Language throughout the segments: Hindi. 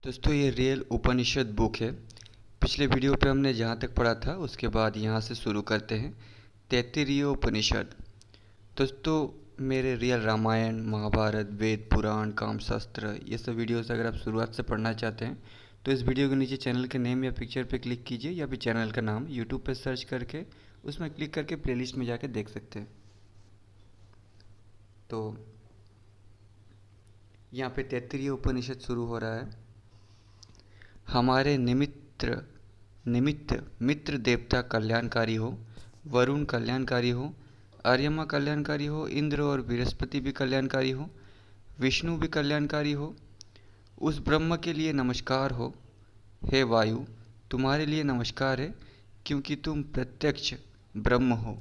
दोस्तों ये रियल उपनिषद बुक है। पिछले वीडियो पे हमने जहाँ तक पढ़ा था उसके बाद यहाँ से शुरू करते हैं। तैत्तिरीय उपनिषद। दोस्तों मेरे रियल रामायण महाभारत वेद पुराण कामशास्त्र ये सब वीडियोस अगर आप शुरुआत से पढ़ना चाहते हैं तो इस वीडियो के नीचे चैनल के नेम या पिक्चर पे क्लिक कीजिए या फिर चैनल का नाम यूट्यूब पे सर्च करके उसमें क्लिक करके प्लेलिस्ट में जाके देख सकते हैं। तो यहाँ पे तैत्तिरीय उपनिषद शुरू हो रहा है। हमारे निमित्त मित्र देवता कल्याणकारी हो, वरुण कल्याणकारी हो, आर्यमा कल्याणकारी हो, इंद्र और बृहस्पति भी कल्याणकारी हो, विष्णु भी कल्याणकारी हो। उस ब्रह्म के लिए नमस्कार हो। हे वायु, तुम्हारे लिए नमस्कार है क्योंकि तुम प्रत्यक्ष ब्रह्म हो।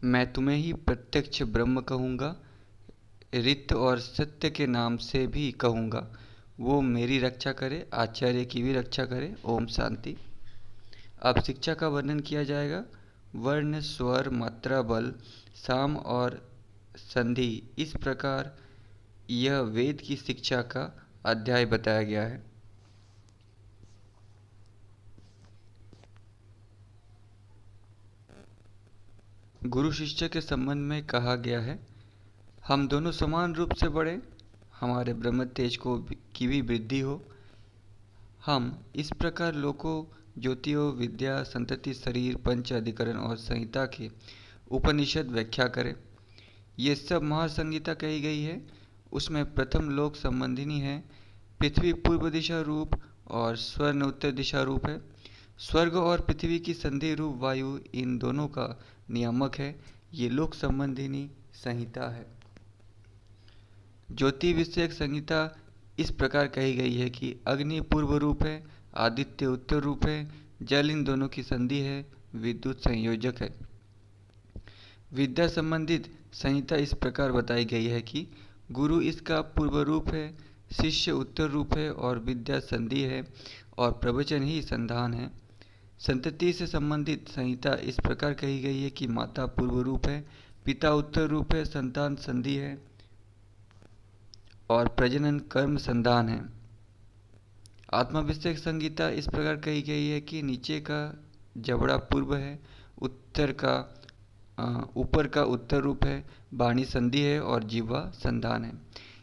मैं तुम्हें ही प्रत्यक्ष ब्रह्म कहूँगा, रित और सत्य के नाम से भी कहूँगा। वो मेरी रक्षा करे, आचार्य की भी रक्षा करे। ओम शांति। अब शिक्षा का वर्णन किया जाएगा। वर्ण स्वर मात्रा बल साम और संधि इस प्रकार यह वेद की शिक्षा का अध्याय बताया गया है। गुरु शिष्य के संबंध में कहा गया है, हम दोनों समान रूप से बढ़े, हमारे ब्रह्म तेज की भी वृद्धि हो। हम इस प्रकार लोकों ज्योतियों विद्या संतति शरीर पंच अधिकरण और संहिता के उपनिषद व्याख्या करें। ये सब महासंहिता कही गई है। उसमें प्रथम लोक संबंधिनी है। पृथ्वी पूर्व दिशा रूप और स्वर्ण उत्तर दिशा रूप है। स्वर्ग और पृथ्वी की संधि रूप वायु इन दोनों का नियामक है। ये लोक संबंधिनी संहिता है। ज्योति विषयक संहिता इस प्रकार कही गई है कि अग्नि पूर्व रूप है, आदित्य उत्तर रूप है, जल इन दोनों की संधि है, विद्युत संयोजक है। विद्या संबंधित संहिता इस प्रकार बताई गई है कि गुरु इसका पूर्व रूप है, शिष्य उत्तर रूप है और विद्या संधि है और प्रवचन ही संधान है। संतति से संबंधित संहिता इस प्रकार कही गई है कि माता पूर्व रूप है, पिता उत्तर रूप है, संतान संधि है और प्रजनन कर्म संधान है। आत्मा विषयक संहिता इस प्रकार कही गई है कि नीचे का जबड़ा पूर्व है, ऊपर का उत्तर रूप है, वाणी संधि है और जीवा संधान है।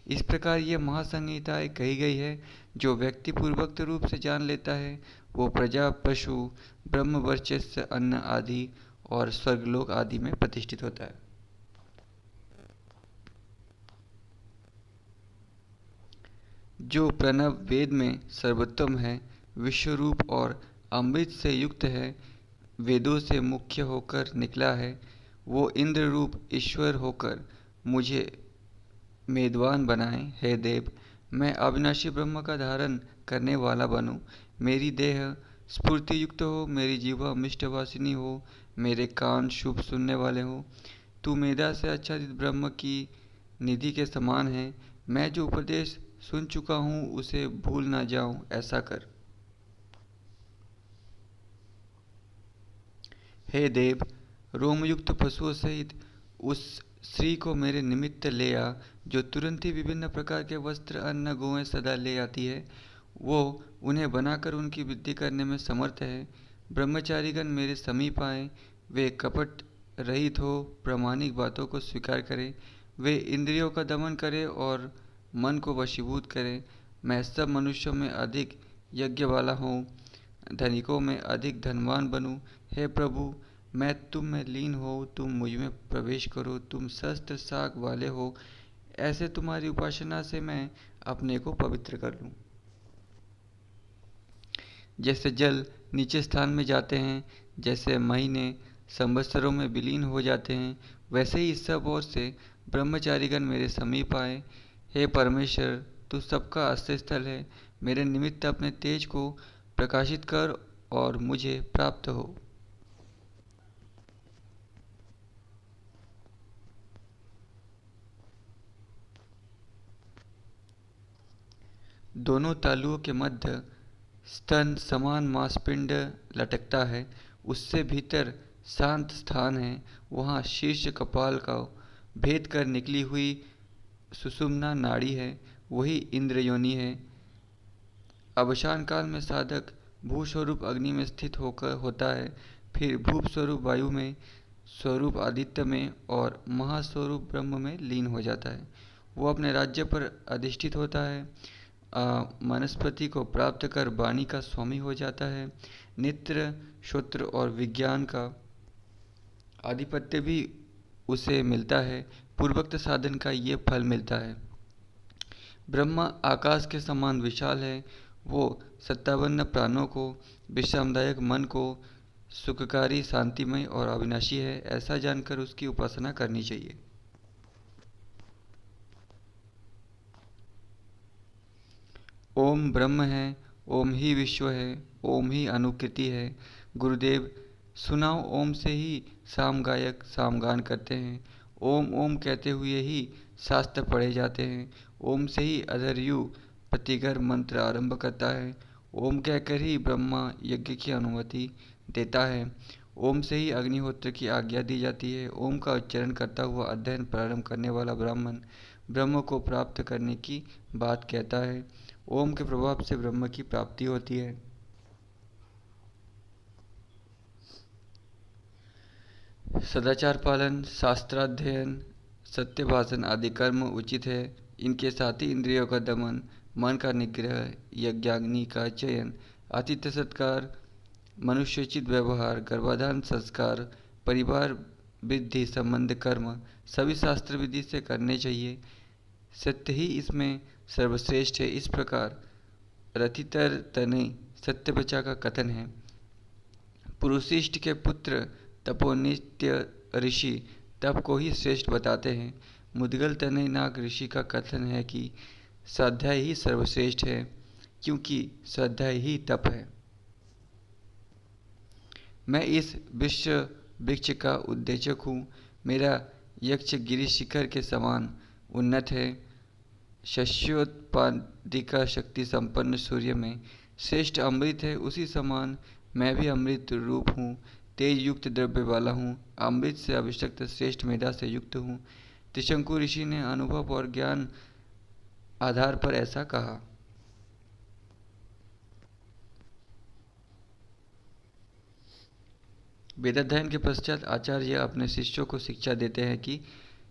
इस प्रकार ये महासंहिताएं कही गई है। जो व्यक्ति पूर्वोक्त रूप से जान लेता है वो प्रजा पशु ब्रह्म वर्चस्व अन्न आदि और स्वर्गलोक आदि में प्रतिष्ठित होता है। जो प्रणव वेद में सर्वोत्तम है, विश्वरूप और अमृत से युक्त है, वेदों से मुख्य होकर निकला है, वो इंद्र रूप ईश्वर होकर मुझे मेदवान बनाए। हे देव, मैं अविनाशी ब्रह्म का धारण करने वाला बनूं। मेरी देह स्फूर्ति युक्त हो, मेरी जीवा मिष्टवासिनी हो, मेरे कान शुभ सुनने वाले हो। तू मेधा से आच्छादित ब्रह्म की निधि के समान है। मैं जो उपदेश सुन चुका हूँ उसे भूल ना जाऊँ, ऐसा कर। हे देव, रोमयुक्त पशुओं सहित उस स्त्री को मेरे निमित्त ले आ जो तुरंत ही विभिन्न प्रकार के वस्त्र अन्न गोएं सदा ले आती है। वो उन्हें बनाकर उनकी वृद्धि करने में समर्थ है। ब्रह्मचारीगण मेरे समीप आए, वे कपट रहित हो प्रामाणिक बातों को स्वीकार करें। वे इंद्रियों का दमन करें और मन को वशीभूत करें। मैं सब मनुष्यों में अधिक यज्ञ वाला हूँ, धनिकों में अधिक धनवान बनूं। हे प्रभु, मैं तुम में लीन हो, तुम मुझ में प्रवेश करो। तुम शस्त्र साग वाले हो, ऐसे तुम्हारी उपासना से मैं अपने को पवित्र कर लूँ। जैसे जल नीचे स्थान में जाते हैं, जैसे महीने संवत्सरों में विलीन हो जाते हैं, वैसे ही सब ओर से ब्रह्मचारीगण मेरे समीप आए। हे परमेश्वर, तू सबका आश्रय स्थल है। मेरे निमित्त अपने तेज को प्रकाशित कर और मुझे प्राप्त हो। दोनों तालुओं के मध्य स्तन समान मांसपिंड लटकता है। उससे भीतर शांत स्थान है। वहाँ शीर्ष कपाल का भेद कर निकली हुई सुषुम्ना नाड़ी है, वही इंद्र योनि है। अवसान काल में साधक भू स्वरूप अग्नि में स्थित होकर होता है, फिर भूप स्वरूप वायु में, स्वरूप आदित्य में और महास्वरूप ब्रह्म में लीन हो जाता है। वो अपने राज्य पर अधिष्ठित होता है, मनस्पति को प्राप्त कर वाणी का स्वामी हो जाता है। नेत्र, श्रोत्र और विज्ञान का आधिपत्य भी उसे मिलता है। पूर्वोक्त साधन का ये फल मिलता है। ब्रह्मा आकाश के समान विशाल है। वो सत्तावन्न प्राणों को, विश्रामदायक मन को, सुखकारी, शांतिमय और अविनाशी है। ऐसा जानकर उसकी उपासना करनी चाहिए। ओम ब्रह्म है, ओम ही विश्व है, ओम ही अनुकृति है। गुरुदेव, सुनाओ, ओम से ही साम गायक सामगान करते हैं। ओम ओम कहते हुए ही शास्त्र पढ़े जाते हैं। ओम से ही अधर्यु प्रतिगर मंत्र आरंभ करता है। ओम कहकर ही ब्रह्मा यज्ञ की अनुमति देता है। ओम से ही अग्निहोत्र की आज्ञा दी जाती है। ओम का उच्चारण करता हुआ अध्ययन प्रारंभ करने वाला ब्राह्मण ब्रह्म को प्राप्त करने की बात कहता है। ओम के प्रभाव से ब्रह्म की प्राप्ति होती है। सदाचार पालन, शास्त्राध्ययन, सत्य भाषण आदि कर्म उचित है। इनके साथ ही इंद्रियों का दमन, मन का निग्रह, यज्ञाग्नि का चयन, आतिथ्य सत्कार, मनुष्योचित व्यवहार, गर्भाधान संस्कार, परिवार वृद्धि संबंध कर्म सभी शास्त्र विधि से करने चाहिए। सत्य ही इसमें सर्वश्रेष्ठ है। इस प्रकार रथितर तनय सत्यवचा का कथन है। पुरुषिष्ट के पुत्र तपोनित्य ऋषि तप को ही श्रेष्ठ बताते हैं। मुद्गल तनय नाग ऋषि का कथन है कि स्वाध्याय ही सर्वश्रेष्ठ है, क्योंकि स्वाध्याय ही तप है। मैं इस विश्व वृक्ष का उद्देशक हूँ। मेरा यक्ष गिरि शिखर के समान उन्नत है। शस्योत्पादिका शक्ति संपन्न सूर्य में श्रेष्ठ अमृत है, उसी समान मैं भी अमृत रूप हूँ। तेज युक्त द्रव्य वाला हूँ, अमृत से अभिषक्त श्रेष्ठ मेधा से युक्त हूँ। त्रिशंकु ऋषि ने अनुभव और ज्ञान आधार पर ऐसा कहा। वेदाध्ययन के पश्चात आचार्य अपने शिष्यों को शिक्षा देते हैं कि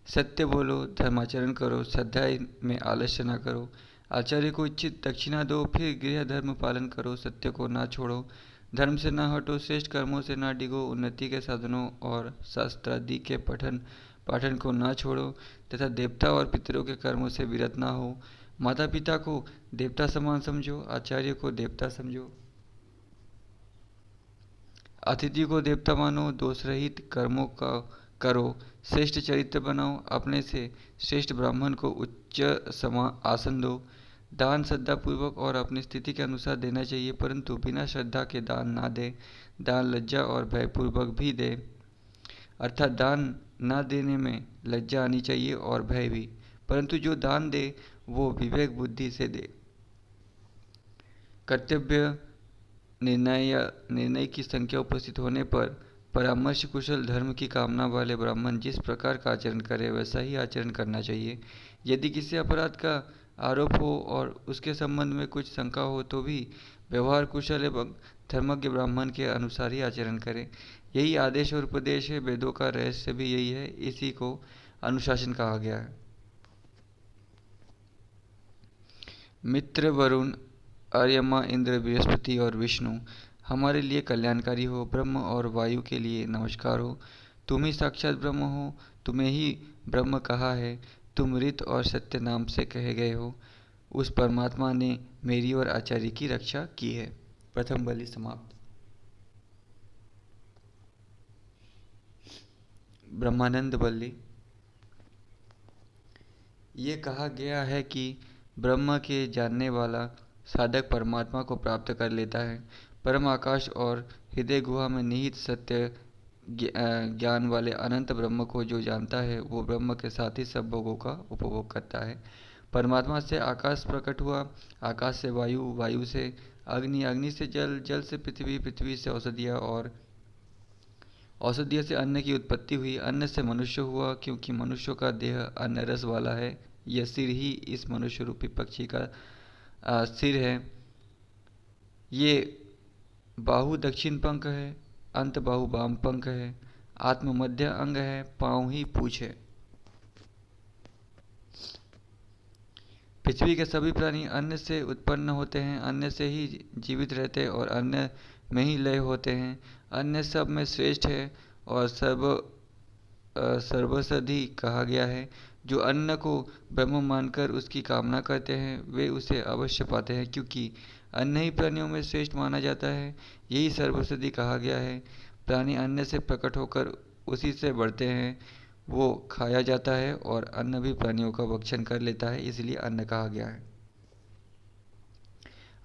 सत्य बोलो, धर्माचरण करो, स्वाध्याय में आलस्य न करो, आचार्य को इच्छित दक्षिणा दो, फिर गृह धर्म पालन करो, सत्य को ना छोड़ो, धर्म से न हटो, श्रेष्ठ कर्मों से ना डिगो, उन्नति के साधनों और शास्त्रादि के पठन पाठन को ना छोड़ो, तथा देवता और पितरों के कर्मों से विरत ना हो। माता पिता को देवता समान समझो, आचार्य को देवता समझो, अतिथि को देवता मानो, दोष रहित कर्मों का करो, श्रेष्ठ चरित्र बनाओ, अपने से श्रेष्ठ ब्राह्मण को उच्च आसन दो। दान श्रद्धा पूर्वक और अपनी स्थिति के अनुसार देना चाहिए, परंतु बिना श्रद्धा के दान ना दे। दान लज्जा और भयपूर्वक भी दे, अर्थात दान ना देने में लज्जा आनी चाहिए और भय भी, परंतु जो दान दे वो विवेक बुद्धि से दे। कर्तव्य निर्णय की संख्या उपस्थित होने पर परामर्श कुशल धर्म की कामना वाले ब्राह्मण जिस प्रकार का आचरण करे वैसा ही आचरण करना चाहिए। यदि किसी अपराध का आरोप हो और उसके संबंध में कुछ शंका हो तो भी व्यवहार कुशल एवं धर्मज्ञ ब्राह्मण के अनुसार ही आचरण करें। यही आदेश और उपदेश है। वेदों का रहस्य भी यही है, इसी को अनुशासन कहा गया है। मित्र, वरुण, आर्यमा, इंद्र, बृहस्पति और विष्णु हमारे लिए कल्याणकारी हो। ब्रह्म और वायु के लिए नमस्कार हो। तुम ही साक्षात ब्रह्म हो, तुम्हें ही ब्रह्म कहा है। तुम ऋत और सत्य नाम से कहे गए हो। उस परमात्मा ने मेरी और आचार्य की रक्षा की है। प्रथम बलि समाप्त। ब्रह्मानंद बल्ली। ये कहा गया है कि ब्रह्म के जानने वाला साधक परमात्मा को प्राप्त कर लेता है। परम आकाश और हृदय गुहा में निहित सत्य ज्ञान वाले अनंत ब्रह्म को जो जानता है वो ब्रह्म के साथ ही सब भोगों का उपभोग करता है। परमात्मा से आकाश प्रकट हुआ, आकाश से वायु, वायु से अग्नि, अग्नि से जल, जल से पृथ्वी, पृथ्वी से औषधियाँ और औषधियों से अन्न की उत्पत्ति हुई। अन्न से मनुष्य हुआ, क्योंकि मनुष्यों का देह अन्न रस वाला है। यह सिर ही इस मनुष्य रूपी पक्षी का सिर है। ये बाहु दक्षिण पंख है, अंत बाहु वाम पंख है, आत्म मध्य अंग है, पांव ही पूंछ है। पृथ्वी के सभी प्राणी अन्न से उत्पन्न होते हैं, अन्न से ही जीवित रहते हैं और अन्न में ही लय होते हैं। अन्न सब में श्रेष्ठ है और सर्वसधि कहा गया है। जो अन्न को ब्रह्म मानकर उसकी कामना करते हैं वे उसे अवश्य पाते हैं, क्योंकि अन्न ही प्राणियों में श्रेष्ठ माना जाता है। यही सर्वसधि कहा गया है। प्राणी अन्न से प्रकट होकर उसी से बढ़ते हैं। वो खाया जाता है और अन्न भी प्राणियों का भक्षण कर लेता है, इसलिए अन्न कहा गया है।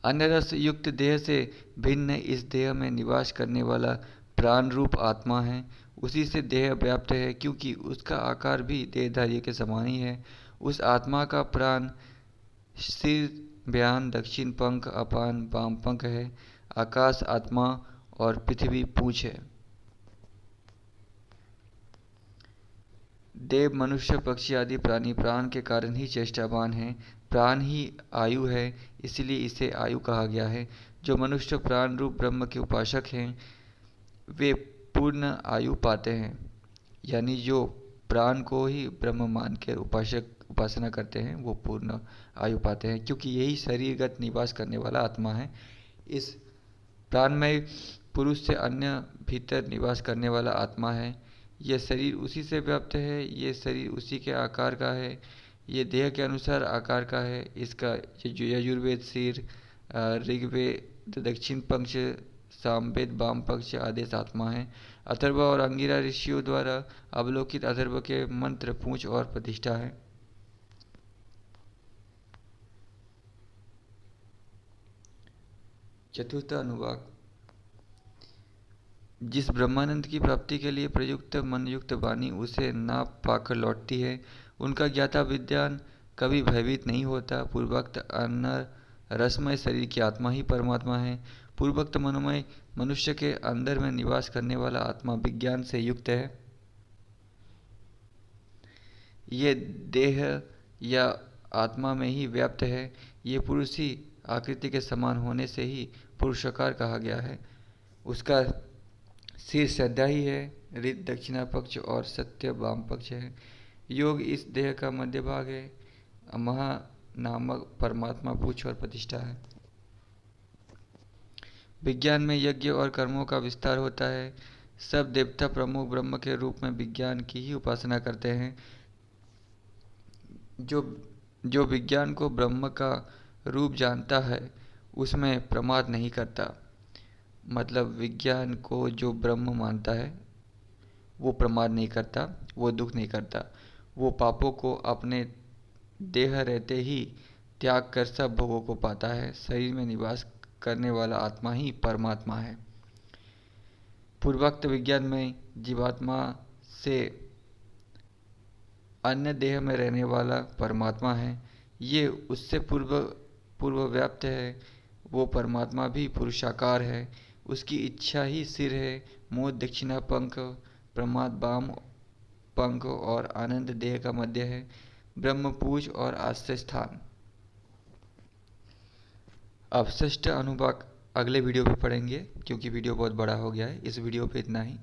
अन्न रस युक्त देह से भिन्न इस देह में निवास करने वाला प्राण रूप आत्मा है। उसी से देह व्याप्त है, क्योंकि उसका आकार भी देहधारी के समान ही है। उस आत्मा का प्राण सिर, व्यान, दक्षिण पंख, अपान, वाम पंख है। आकाश आत्मा और पृथ्वी पूंछ है। देव, मनुष्य, पक्षी आदि प्राणी प्राण के कारण ही चेष्टावान हैं। प्राण ही आयु है, इसलिए इसे आयु कहा गया है। जो मनुष्य प्राण रूप ब्रह्म के उपासक हैं वे पूर्ण आयु पाते हैं। यानी जो प्राण को ही ब्रह्म मान के उपासना करते हैं वो पूर्ण आयु पाते हैं, क्योंकि यही शरीरगत निवास करने वाला आत्मा है। इस प्राणमय पुरुष से अन्य भीतर निवास करने वाला आत्मा है। यह शरीर उसी से व्याप्त है, ये शरीर उसी के आकार का है, ये देह के अनुसार आकार का है। इसका यजुर्वेद सिर, ऋग्वेद दक्षिण पक्ष, सामवेद वाम पक्ष आदेश आत्मा है। अथर्व और अंगिरा ऋषियों द्वारा अवलोकित अथर्व के मंत्र पूंछ और प्रतिष्ठा है। चतुर्थ अनुवाक। जिस ब्रह्मानंद की प्राप्ति के लिए प्रयुक्त मनयुक्त वाणी उसे ना पाकर लौटती है, उनका ज्ञाता विद्वान कभी भयभीत नहीं होता। पूर्वोक्त अन्न रसमय शरीर की आत्मा ही परमात्मा है। पूर्वोक्त मनोमय मनुष्य के अंदर में निवास करने वाला आत्मा विज्ञान से युक्त है। ये देह या आत्मा में ही व्याप्त है। ये पुरुष ही आकृति के समान होने से ही पुरुषाकार कहा गया है। उसका सिर श्रद्धा ही है, ऋत दक्षिणा पक्ष और सत्य वाम पक्ष है। योग इस देह का मध्य भाग है। महा नामक परमात्मा पूछ और प्रतिष्ठा है। विज्ञान में यज्ञ और कर्मों का विस्तार होता है। सब देवता प्रमुख ब्रह्म के रूप में विज्ञान की ही उपासना करते हैं। जो विज्ञान को ब्रह्म का रूप जानता है उसमें प्रमाद नहीं करता। मतलब विज्ञान को जो ब्रह्म मानता है वो प्रमाद नहीं करता, वो दुख नहीं करता। वो पापों को अपने देह रहते ही त्याग कर सब भोगों को पाता है। शरीर में निवास करने वाला आत्मा ही परमात्मा है। पूर्वोक्त विज्ञान में जीवात्मा से अन्य देह में रहने वाला परमात्मा है। ये उससे पूर्व व्याप्त है। वो परमात्मा भी पुरुषाकार है। उसकी इच्छा ही सिर है, मोद दक्षिणा पंख, प्रमाद वाम पंख और आनंद देह का मध्य है। ब्रह्म पूज और आश्रय स्थान। अब षष्ठ अनुवाक अगले वीडियो में पढ़ेंगे, क्योंकि वीडियो बहुत बड़ा हो गया है। इस वीडियो पे इतना ही।